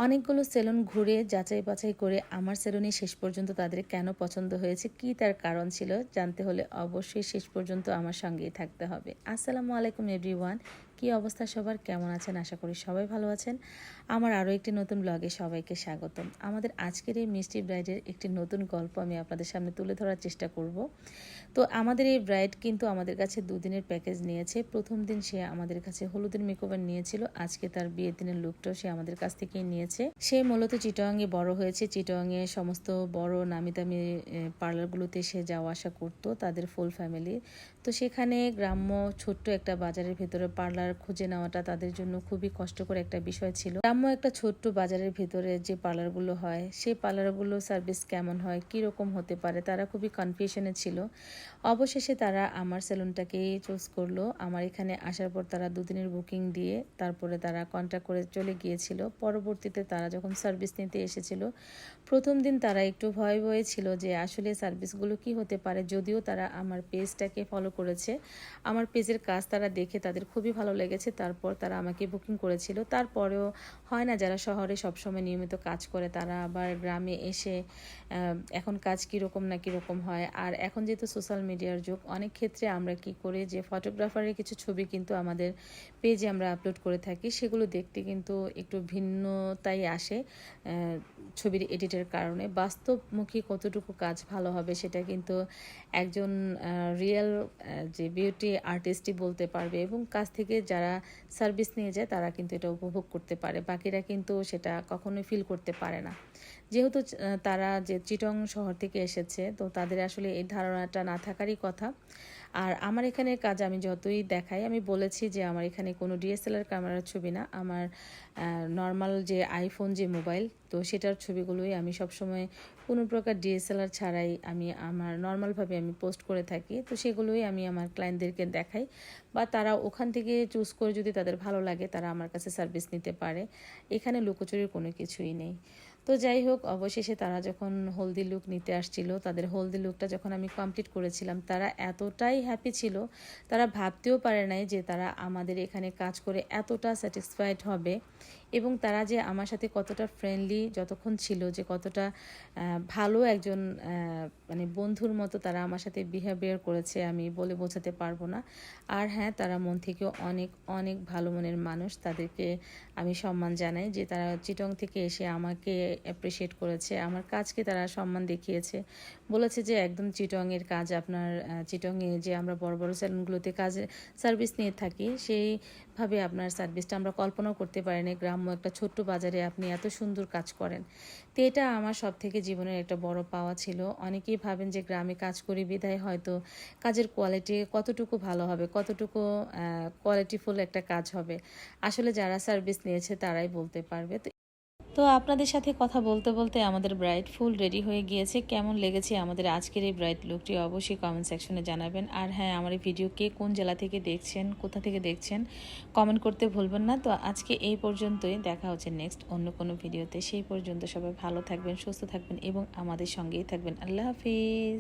অনেকগুলো সেলুন ঘুরে যাচাই বাছাই করে আমার সেলুনই শেষ পর্যন্ত তাদের কেন পছন্দ হয়েছে, কী তার কারণ ছিল জানতে হলে অবশ্যই শেষ পর্যন্ত আমার সঙ্গেই থাকতে হবে। আসসালামু আলাইকুম এভরিওয়ান, কী অবস্থা সবার, কেমন আছেন? আশা করি সবাই ভালো আছেন। আমার আরও একটি নতুন ব্লগে সবাইকে স্বাগতম। আমাদের আজকের এই মিষ্টি ব্রাইডের একটি নতুন গল্প আমি আপনাদের সামনে তুলে ধরার চেষ্টা করব। তো আমাদের এই ব্রাইড কিন্তু আমাদের কাছে দুদিনের প্যাকেজ নিয়েছে। প্রথম দিন সে আমাদের কাছে হলুদের মেকওভার নিয়েছিল, আজকে তার বিয়ের দিনের লুকটাও সে আমাদের কাছ থেকেই নিয়েছে। সে মূলত চিটাগাংয়ে বড় হয়েছে, চিটাগাংয়ে সমস্ত বড় নামি দামি পার্লারগুলোতে সে যাওয়া আসা করতো তাদের ফুল ফ্যামিলি। তো সেখানে গ্রাম্য ছোট্ট একটা বাজারের ভেতরে পার্লার খুঁজে নেওয়াটা তাদের জন্য খুবই কষ্টকর একটা বিষয় ছিল। গ্রাম্য একটা ছোট্ট বাজারের ভেতরে যে পার্লারগুলো হয়, সেই পার্লারগুলো সার্ভিস কেমন হয়, কীরকম হতে পারে, তারা খুবই কনফিউশনে ছিল। অবশেষে তারা আমার সেলুনটাকেই চুজ করলো। আমার এখানে আসার পর তারা দুদিনের বুকিং দিয়ে তারপরে তারা কন্ট্যাক্ট করে চলে গিয়েছিল। পরবর্তীতে তারা যখন সার্ভিস নিতে এসেছিল, প্রথম দিন তারা একটু ভয়ে ভয়ে ছিল যে আসলে সার্ভিসগুলো কি হতে পারে। যদিও তারা আমার পেজটাকে ফলো করেছে, আমার পেজের কাজ তারা দেখে তাদের খুবই ভালো লেগেছে, তারপর তারা আমাকে বুকিং করেছিল। তারপরেও হয় না, যারা শহরে সবসময় নিয়মিত কাজ করে তারা আবার গ্রামে এসে এখন কাজ কীরকম না কীরকম হয়। আর এখন যেহেতু সোশ্যাল মিডিয়ার যুগ, অনেক ক্ষেত্রে আমরা কি করি যে ফটোগ্রাফারের কিছু ছবি কিন্তু আমাদের পেজে আমরা আপলোড করে থাকি, সেগুলো দেখতে কিন্তু একটু ভিন্নতাই আসে ছবির এডিটের কারণে। বাস্তবমুখী কতটুকু কাজ ভালো হবে সেটা কিন্তু একজন রিয়েল যে বিউটি আর্টিস্টই বলতে পারবে, এবং কাজ থেকে যারা সার্ভিস নিয়ে যায় তারা কিন্তু এটা উপভোগ করতে পারে, বাকিরা কিন্তু সেটা কখনোই ফিল করতে পারে না। যেহেতু তারা যে চিটং শহর থেকে এসেছে, তো তাদের আসলে এই ধারণাটা না থাকারই কথা। আর আমার এখানে কাজ আমি যতই দেখাই, আমি বলেছি যে আমার এখানে কোনো ডিএসএলআর ক্যামেরার ছবি না, আমার নর্মাল যে আইফোন যে মোবাইল, তো সেটার ছবিগুলোই আমি সবসময় কোনো প্রকার ডিএসএলআর ছাড়াই আমি আমার নর্মালভাবে আমি পোস্ট করে থাকি। তো সেগুলোই আমি আমার ক্লায়েন্টদেরকে দেখাই, বা তারা ওখান থেকে চুজ করে যদি তাদের ভালো লাগে তারা আমার কাছে সার্ভিস নিতে পারে। এখানে লুকোচুরির কোনো কিছুই নেই। তো যাই হোক, অবশেষে তারা যখন হলদি লুক নিতে আসছিল, তাদের হলদি লুকটা যখন আমি কমপ্লিট করেছিলাম, তারা এতটাই হ্যাপি ছিল, তারা ভাবতেও পারে নাই যে তারা আমাদের এখানে কাজ করে এতটা স্যাটিসফাইড হবে, এবং তারা যে আমার সাথে কতটা ফ্রেন্ডলি যতক্ষণ ছিল, যে কতটা ভালো একজন মানে বন্ধুর মতো তারা আমার সাথে বিহেভিয়ার করেছে আমি বলে বোঝাতে পারবো না। আর হ্যাঁ, তারা মন থেকেও অনেক অনেক ভালো মনের মানুষ, তাদেরকে আমি সম্মান জানাই যে তারা চিটং থেকে এসে আমাকে অ্যাপ্রিসিয়েট করেছে, আমার কাজকে তারা সম্মান দেখিয়েছে, বলেছে যে একদম চিটংয়ের কাজ আপনার, চিটংয়ে যে আমরা বড় বড় সেলুনগুলোতে কাজে সার্ভিস নিয়ে থাকি সেইভাবে আপনার সার্ভিসটা আমরা কল্পনাও করতে পারিনি, গ্রাম্য একটা ছোট্ট বাজারে আপনি এত সুন্দর কাজ করেন। তো এটা আমার সব থেকে জীবনের একটা বড় পাওয়া ছিল। অনেকেই ভাবেন যে গ্রামে কাজ করি বিধায় হয়তো কাজের কোয়ালিটি কতটুকু ভালো হবে, কতটুকু কোয়ালিটিফুল একটা কাজ হবে, আসলে যারা সার্ভিস নিয়েছে তারাই বলতে পারবে। তো আপনাদের সাথে কথা বলতে বলতে আমাদের ব্রাইড ফুল রেডি হয়ে গিয়েছে। কেমন লেগেছে আমাদের আজকের এই ব্রাইড লুকটি অবশ্যই কমেন্ট সেকশনে জানাবেন। আর হ্যাঁ, আমার এই ভিডিও কে কোন জেলা থেকে দেখছেন, কোথা থেকে দেখছেন কমেন্ট করতে ভুলবেন না। তো আজকে এই পর্যন্তই, দেখা হচ্ছে নেক্সট অন্য কোনো ভিডিওতে। সেই পর্যন্ত সবাই ভালো থাকবেন, সুস্থ থাকবেন এবং আমাদের সঙ্গেই থাকবেন। আল্লাহ হাফিজ।